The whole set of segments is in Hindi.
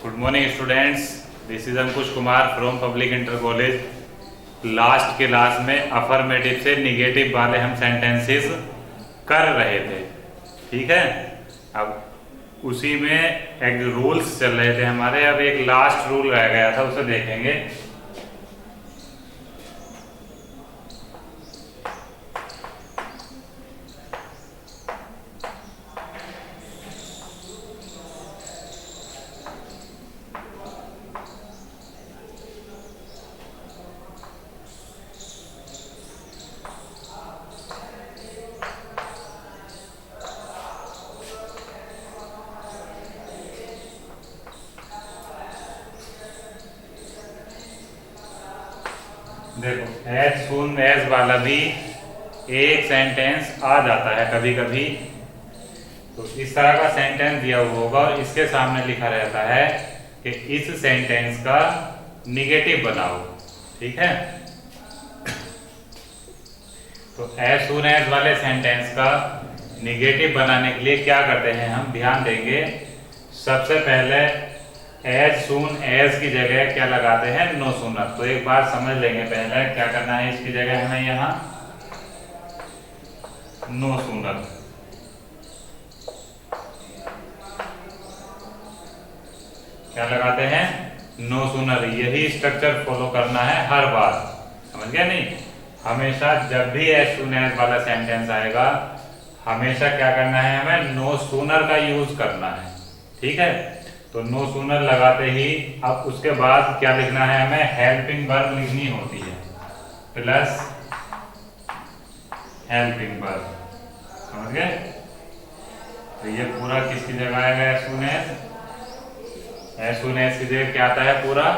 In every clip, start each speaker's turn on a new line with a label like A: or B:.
A: Good morning students, this is Ankush Kumar from public inter college. Last class में अफर्मेटिव से निगेटिव वाले हम सेंटेंसेस कर रहे थे, ठीक है। अब उसी में एक रूल्स चल रहे थे हमारे। अब एक लास्ट रूल रह गया था, उसे देखेंगे। देखो, एज सून एज वाला भी एक सेंटेंस आ जाता है कभी कभी। तो इस तरह का सेंटेंस दिया हुआ होगा और इसके सामने लिखा रहता है कि इस सेंटेंस का निगेटिव बनाओ, ठीक है। तो एज सून एज वाले सेंटेंस का निगेटिव बनाने के लिए क्या करते हैं हम, ध्यान देंगे। सबसे पहले एज सून एज की जगह क्या लगाते हैं, नो सूनर। तो एक बार समझ लेंगे, पहले क्या करना है, इसकी जगह हमें यहां नो सूनर। क्या लगाते हैं, नो सूनर। यही स्ट्रक्चर फॉलो करना है हर बार, समझ गया नहीं। हमेशा जब भी एज सून एज वाला सेंटेंस आएगा, हमेशा क्या करना है, हमें नो सूनर का यूज करना है, ठीक है। तो नो सूनर लगाते ही अब उसके बाद क्या लिखना है, हमें हेल्पिंग वर्ब लिखनी होती है, प्लस हेल्पिंग वर्ब, समझ गए। तो ये पूरा किसकी जगह आएगा, as soon as. As soon as की जगह क्या आता है, पूरा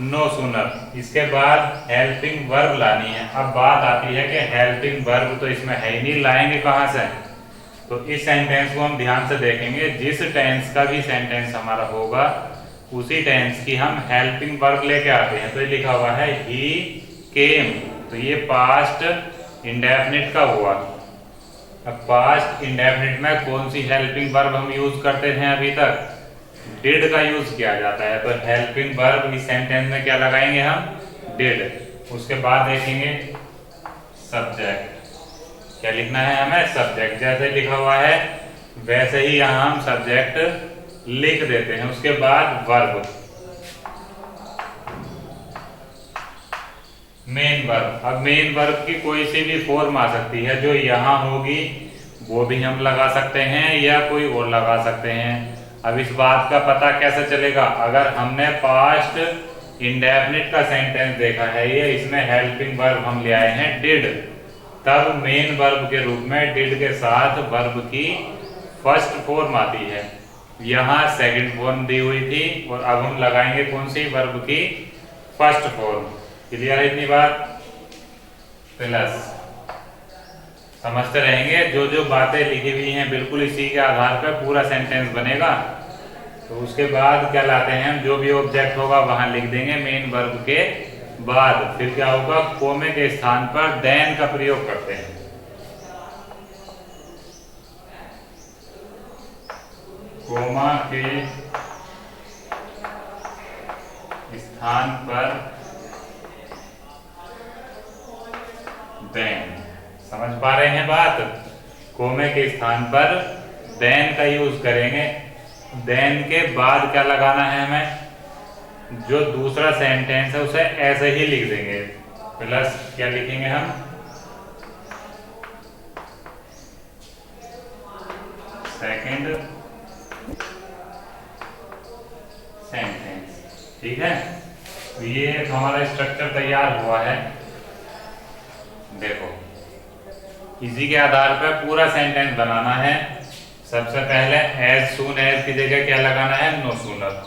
A: नो सूनर। इसके बाद हेल्पिंग वर्ब लानी है। अब बात आती है कि हेल्पिंग वर्ब तो इसमें है ही नहीं, लाएंगे कहां से। तो इस सेंटेंस को हम ध्यान से देखेंगे। जिस टेंस का भी सेंटेंस हमारा होगा, उसी टेंस की हम हेल्पिंग वर्ब लेके आते हैं। तो ये लिखा हुआ है ही केम, तो ये पास्ट इंडेफिनिट का हुआ। अब पास्ट इंडेफिनिट में कौन सी हेल्पिंग वर्ब हम यूज करते हैं, अभी तक डिड का यूज किया जाता है। तो हेल्पिंग वर्ब इस सेंटेंस में क्या लगाएंगे हम, डिड। उसके बाद देखेंगे सब्जेक्ट। क्या लिखना है हमें, सब्जेक्ट। जैसे लिखा हुआ है वैसे ही यहां हम सब्जेक्ट लिख देते हैं। उसके बाद वर्ब, मेन वर्ब। अब मेन वर्ब की कोई सी भी फॉर्म आ सकती है, जो यहां होगी वो भी हम लगा सकते हैं या कोई और लगा सकते हैं। अब इस बात का पता कैसे चलेगा, अगर हमने पास्ट इंडेफिनिट का सेंटेंस देखा है, ये इसमें हेल्पिंग वर्ब हम ले आए हैं डिड, तब मेन वर्ब के रूप में डिड के साथ वर्ब की फर्स्ट फॉर्म आती है। यहां सेकंड फॉर्म दी हुई थी और अब हम लगाएंगे कौन सी, वर्ब की फर्स्ट फॉर्म। क्लियर है इतनी बात, प्लस। समझते रहेंगे, जो जो बातें लिखी हुई हैं बिल्कुल इसी के आधार पर पूरा सेंटेंस बनेगा। तो उसके बाद क्या लाते हैं हम, जो भी ऑब्जेक्ट होगा वहां लिख देंगे मेन वर्ब के बाद। फिर क्या होगा, कोमे के स्थान पर देन का प्रयोग करते हैं। कोमा के स्थान पर देन। समझ पा रहे हैं बात, कोमे के स्थान पर देन का यूज करेंगे। देन के बाद क्या लगाना है हमें, जो दूसरा सेंटेंस है उसे ऐसे ही लिख देंगे, प्लस क्या लिखेंगे हम, सेकंड सेंटेंस, ठीक है। तो ये हमारा स्ट्रक्चर तैयार हुआ है। देखो, इसी के आधार पर पूरा सेंटेंस बनाना है। सबसे पहले एज सून एज की जगह क्या लगाना है, नो सूनर।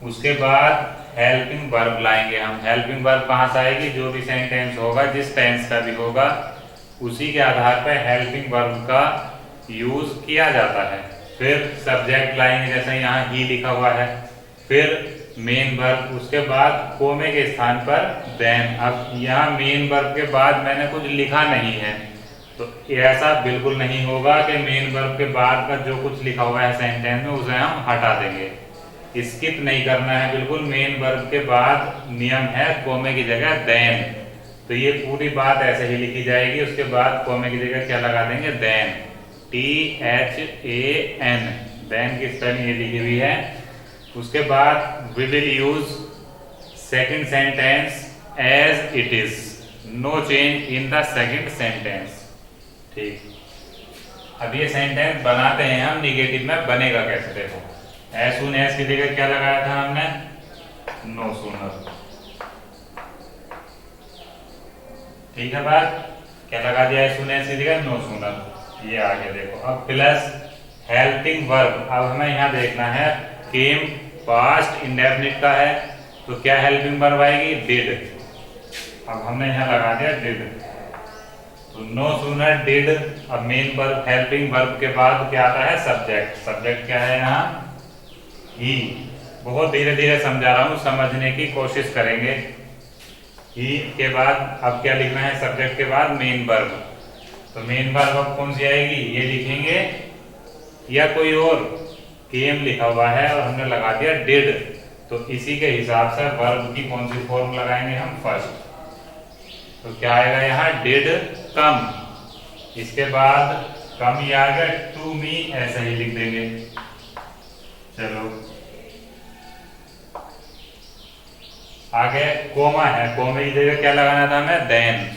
A: उसके बाद हेल्पिंग वर्ब लाएंगे हम। हेल्पिंग वर्ब कहां से आएगी, जो भी सेंटेंस होगा, जिस टेंस का भी होगा, उसी के आधार पर हेल्पिंग वर्ब का यूज किया जाता है। फिर सब्जेक्ट लाएंगे, जैसे यहाँ ही लिखा हुआ है। फिर मेन वर्ब, उसके बाद कोमे के स्थान पर देन। अब यहाँ मेन वर्ब के बाद मैंने कुछ लिखा नहीं है, तो ऐसा बिल्कुल नहीं होगा कि मेन वर्ब के बाद का जो कुछ लिखा हुआ है सेंटेंस में उसे हम हटा देंगे। स्किप नहीं करना है बिल्कुल। मेन वर्ब के बाद नियम है कोमे की जगह देन, तो ये पूरी बात ऐसे ही लिखी जाएगी। उसके बाद कोमे की जगह क्या लगा देंगे, देन, THAN, देन की स्पेलिंग ये लिखी हुई है। उसके बाद we will use second sentence as it is, no change in the second sentence. ठीक, अब ये सेंटेंस बनाते हैं हम, निगेटिव में बनेगा कैसे देखो। एज सून एज की जगह क्या लगाया था हमने, नो सूनर। ठीक है बात, क्या लगा दिया एज सून एज की जगह, नो सूनर। ये आगे देखो, अब प्लस हेल्पिंग वर्ब। अब हमें यहाँ देखना है केम पास्ट इंडेफिनिट का है, तो क्या हेल्पिंग वर्ब आएगी, डिड। अब हमने यहाँ लगा दिया डिड, तो नो सूनर डिड। अब मेन वर्ब हेल्पिंग वर्ब के बाद क्या आता है, सब्जेक्ट। सब्जेक्ट क्या है यहाँ, ही। बहुत धीरे धीरे समझा रहा हूँ, समझने की कोशिश करेंगे। ही के बाद अब क्या लिखना है, सब्जेक्ट के बाद मेन वर्ब। तो मेन वर्ब अब कौन सी आएगी, ये लिखेंगे या कोई और, केम लिखा हुआ है और हमने लगा दिया डिड, तो इसी के हिसाब से वर्ब की कौन सी फॉर्म लगाएंगे हम, फर्स्ट। तो क्या आएगा यहाँ, डिड कम। इसके बाद कम ही आ गया, टू मी, ऐसा ही लिख देंगे। चलो आगे कोमा है, कोमे की जगह क्या लगाना था हमें, देन।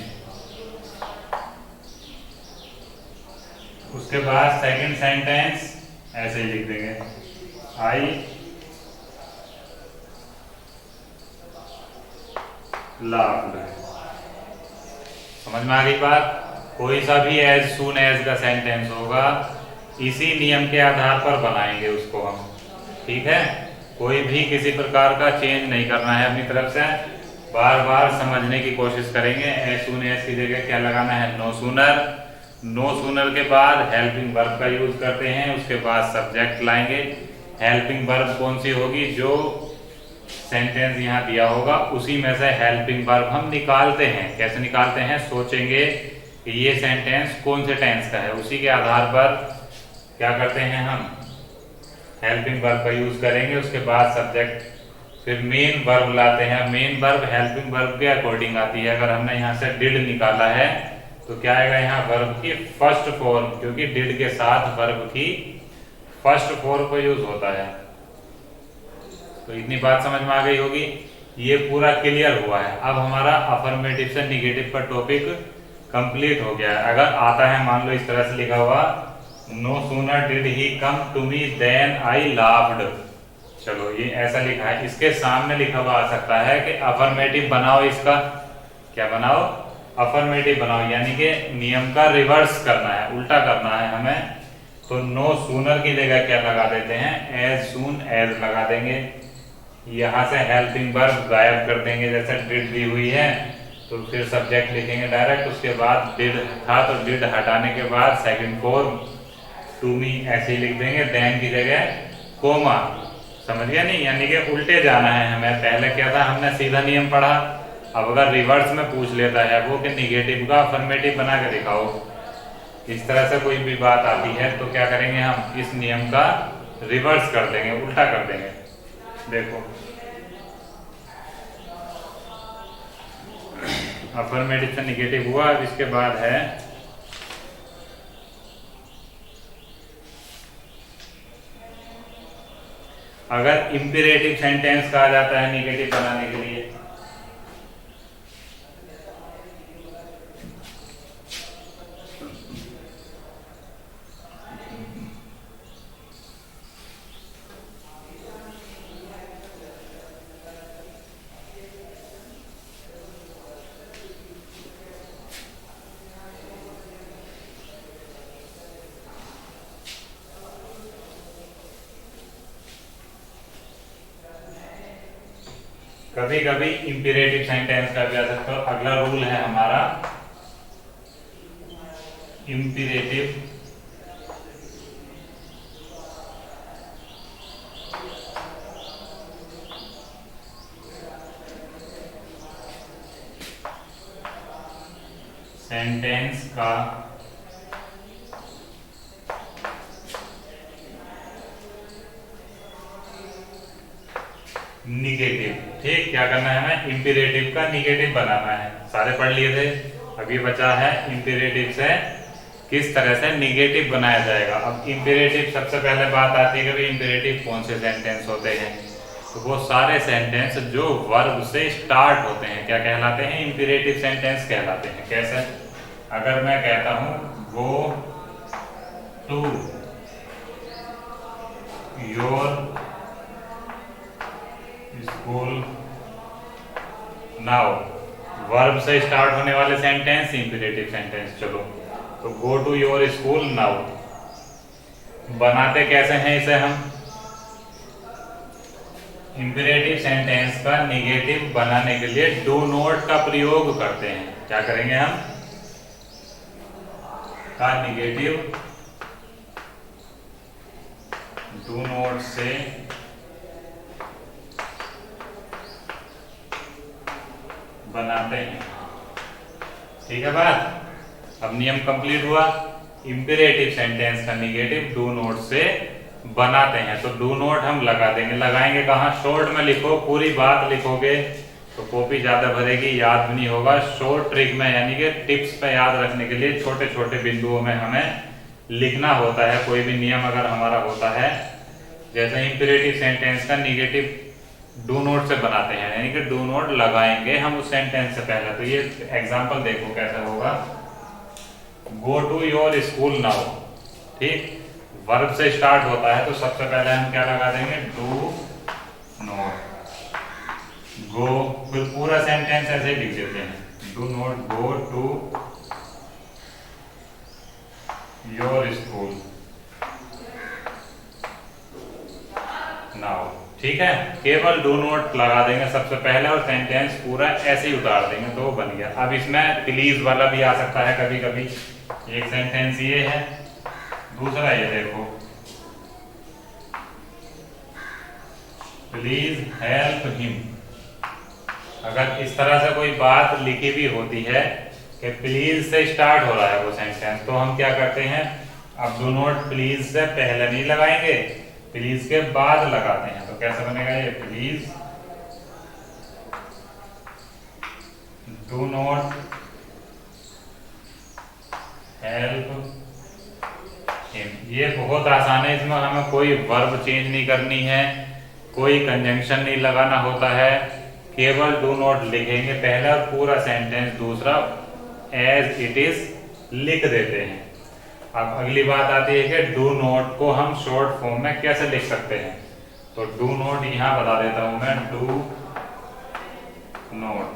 A: उसके बाद सेकंड सेंटेंस ऐसे ही लिख देंगे, आई लाफ्ड। समझ में आ गई बात। कोई सा भी एज सून एज का सेंटेंस होगा, इसी नियम के आधार पर बनाएंगे उसको हम। ठीक है, कोई भी किसी प्रकार का चेंज नहीं करना है अपनी तरफ से, बार बार समझने की कोशिश करेंगे। एज सून एज की जगह क्या लगाना है, नो सूनर। नो सूनर के बाद हेल्पिंग वर्ब का यूज करते हैं, उसके बाद सब्जेक्ट लाएंगे। हेल्पिंग वर्ब कौन सी होगी, जो सेंटेंस यहाँ दिया होगा उसी में से हेल्पिंग वर्ब हम निकालते हैं। कैसे निकालते हैं, सोचेंगे कि ये सेंटेंस कौन से टेंस का है, उसी के आधार पर क्या करते हैं हम, हेल्पिंग वर्ब का यूज करेंगे। उसके बाद सब्जेक्ट, फिर मेन वर्ब लाते हैं। मेन वर्ब हेल्पिंग वर्ब के अकॉर्डिंग आती है। अगर हमने यहाँ से डिड निकाला है तो क्या आएगा यहाँ, वर्ब की फर्स्ट फॉर्म, क्योंकि डिड के साथ वर्ब की फर्स्ट फॉर्म को यूज होता है। तो इतनी बात समझ में आ गई होगी, ये पूरा क्लियर हुआ है। अब हमारा अफर्मेटिव से निगेटिव का टॉपिक कंप्लीट हो गया है। अगर आता है, मान लो इस तरह से लिखा हुआ, no sooner did he come to me than I laughed. चलो ये ऐसा लिखा है, इसके सामने लिखा हुआ आ सकता है कि अफर्मेटिव बनाओ, इसका क्या बनाओ, अफर्मेटिव बनाओ, यानी कि नियम का रिवर्स करना है, उल्टा करना है हमें। तो नो सूनर की जगह क्या लगा देते हैं, एज सून एज लगा देंगे। यहाँ से हेल्पिंग वर्ब गायब कर देंगे, जैसे डिड दी हुई है तो फिर सब्जेक्ट लिखेंगे डायरेक्ट। उसके बाद डिड था तो डिड हटाने के बाद सेकंड फॉर्म टू मी ऐसे ही लिख देंगे, देन की जगह कोमा। समझ गया नहीं, यानी कि उल्टे जाना है हमें। पहले क्या था, हमने सीधा नियम पढ़ा, अब अगर रिवर्स में पूछ लेता है वो कि निगेटिव का अफर्मेटिव बना के दिखाओ, इस तरह से कोई भी बात आती है तो क्या करेंगे हम, इस नियम का रिवर्स कर देंगे, उल्टा कर देंगे। देखो अफर्मेटिव से निगेटिव हुआ। अब इसके बाद है अगर इंपेरेटिव सेंटेंस कहा जाता है निगेटिव बनाने के लिए, कभी कभी इंपेरेटिव सेंटेंस का भी आ सकता है। अगला रूल है हमारा इंपेरेटिव सेंटेंस का निगेटिव। ठीक, क्या करना है हमें, इंपीरेटिव का निगेटिव बनाना है। सारे पढ़ लिए थे, अभी बचा है इंपीरेटिव से किस तरह से निगेटिव बनाया जाएगा। अब इंपीरेटिव सबसे पहले बात आती है कि इंपीरेटिव कौन से सेंटेंस होते हैं, तो वो सारे सेंटेंस जो वर्ब से स्टार्ट होते हैं क्या कहलाते हैं, इंपीरेटिव सेंटेंस कहलाते हैं। कैसे, अगर मैं कहता हूं go to your school now, verb से स्टार्ट होने वाले सेंटेंस इंपीरेटिव सेंटेंस। चलो, तो go to your school now बनाते कैसे हैं इसे हम, इंपीरेटिव सेंटेंस का निगेटिव बनाने के लिए डू नॉट का प्रयोग करते हैं। क्या करेंगे हम, का निगेटिव डू नॉट से बनाते हैं। ठीक है बात, अब नियम कंप्लीट हुआ। इंपीरेटिव सेंटेंस का निगेटिव डू नॉट से बनाते हैं, तो डू नॉट हम लगा देंगे। लगाएंगे कहाँ, शॉर्ट में लिखो, पूरी बात लिखोगे तो कॉपी ज्यादा भरेगी, याद भी नहीं होगा। शॉर्ट ट्रिक में यानी कि टिप्स पे याद रखने के लिए छोटे छोटे बिंदुओं में हमें लिखना होता है। कोई भी नियम अगर हमारा होता है, जैसे इंपीरेटिव सेंटेंस का निगेटिव डू नॉट से बनाते हैं, यानी कि डू नॉट लगाएंगे हम उस सेंटेंस से पहले। तो ये एग्जांपल देखो कैसा होगा, go to your school now. ठीक, वर्ब से स्टार्ट होता है तो सबसे पहले हम क्या लगा देंगे, डू नॉट गो। फिर पूरा सेंटेंस ऐसे लिख देते हैं, do not go to your school now. ठीक है, केवल डू नॉट लगा देंगे सबसे पहले और सेंटेंस पूरा ऐसे ही उतार देंगे तो बन गया। अब इसमें प्लीज वाला भी आ सकता है कभी कभी। एक सेंटेंस ये है, दूसरा ये देखो, प्लीज हेल्प हिम। अगर इस तरह से कोई बात लिखी भी होती है कि प्लीज से स्टार्ट हो रहा है वो सेंटेंस, तो हम क्या करते हैं, अब डू नॉट प्लीज से पहले नहीं लगाएंगे, प्लीज के बाद लगाते हैं। तो कैसे बनेगा ये, please do not help him. ये बहुत आसान है, इसमें हमें कोई वर्ब चेंज नहीं करनी है, कोई कंजंक्शन नहीं लगाना होता है, केवल डू नॉट लिखेंगे पहला और पूरा सेंटेंस दूसरा एज इट इज लिख देते हैं। अब अगली बात आती है कि डू नॉट को हम शॉर्ट फॉर्म में कैसे लिख सकते हैं। तो डू नॉट यहां बता देता हूं मैं, डू नॉट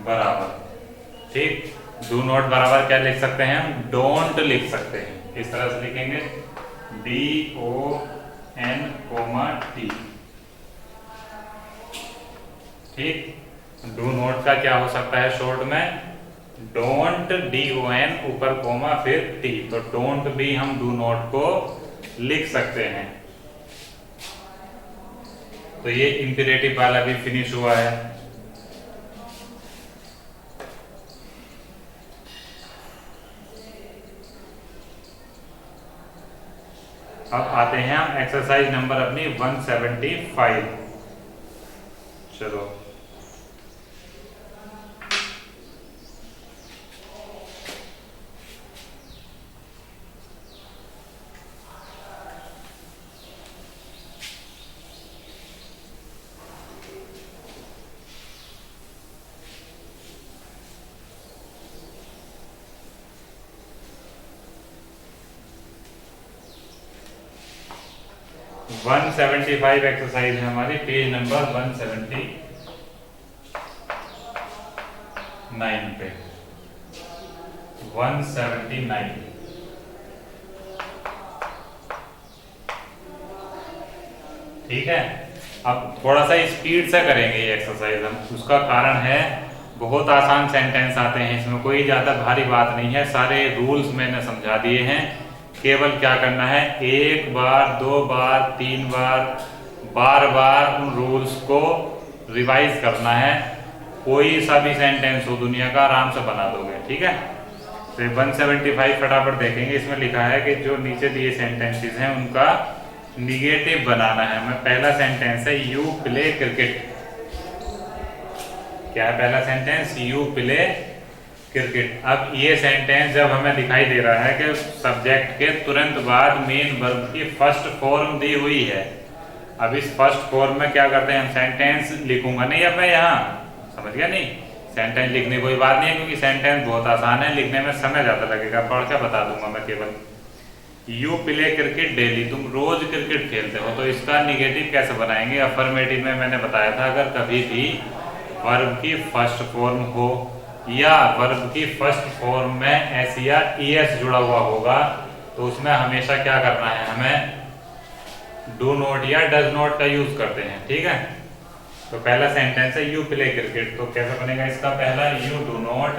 A: बराबर, ठीक, डू नॉट बराबर क्या लिख सकते हैं हम, डोंट लिख सकते हैं। इस तरह से लिखेंगे, DON, ठीक। डू नॉट का क्या हो सकता है शॉर्ट में, डोंट, DON ऊपर कोमा फिर T, तो डोंट भी हम डू नॉट को लिख सकते हैं। तो ये इंपीरेटिव वाला भी फिनिश हुआ है। अब आते हैं हम एक्सरसाइज नंबर अपनी 175। चलो, वन 175 एक्सरसाइज है हमारी, पेज नंबर 179 पे, 179। ठीक है, अब थोड़ा सा स्पीड से करेंगे ये एक्सरसाइज हम। उसका कारण है बहुत आसान सेंटेंस आते हैं इसमें, कोई ज्यादा भारी बात नहीं है, सारे रूल्स मैंने समझा दिए हैं। केवल क्या करना है, एक बार, दो बार, तीन बार, बार बार उन रूल्स को रिवाइज करना है। कोई सा भी सेंटेंस हो दुनिया का आराम से बना दोगे। ठीक है, तो 175 फटाफट देखेंगे। इसमें लिखा है कि जो नीचे दिए सेंटेंसेस हैं उनका निगेटिव बनाना है हमें। पहला सेंटेंस है यू प्ले क्रिकेट। क्या है पहला सेंटेंस? You play cricket. अब ये सेंटेंस जब हमें दिखाई दे रहा है कि सब्जेक्ट के तुरंत बाद मेन वर्ब की फर्स्ट फॉर्म दी हुई है। अब इस फर्स्ट फॉर्म में क्या करते हैं हम, सेंटेंस लिखूंगा नहीं अब मैं यहाँ, समझ गया नहीं? सेंटेंस लिखने की कोई बात नहीं है, क्योंकि सेंटेंस बहुत आसान है, लिखने में समय ज़्यादा लगेगा, पढ़ के बता दूंगा मैं केवल। यू प्ले क्रिकेट डेली, तुम रोज क्रिकेट खेलते हो, तो इसका निगेटिव कैसे बनाएंगे? अफर्मेटिव में मैंने बताया था, अगर कभी भी वर्ब की फर्स्ट फॉर्म हो या वर्ब की फर्स्ट फॉर्म में एस या ईएस जुड़ा हुआ होगा, तो उसमें हमेशा क्या करना है, हमें डू नॉट या डज नॉट का यूज करते हैं। ठीक है, तो पहला सेंटेंस है यू प्ले क्रिकेट, तो कैसे बनेगा इसका? पहला you do not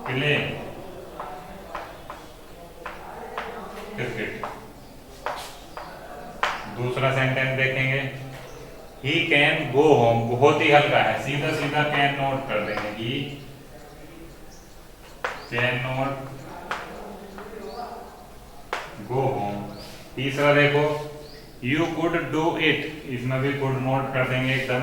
A: play cricket. दूसरा सेंटेंस देखेंगे, ही कैन गो होम, बहुत ही हल्का है, सीधा सीधा कैन नॉट कर देंगे, he can not go home. तीसरा देखो, यू कुड डू इट, इसमें भी कुड नॉट कर देंगे एकदम,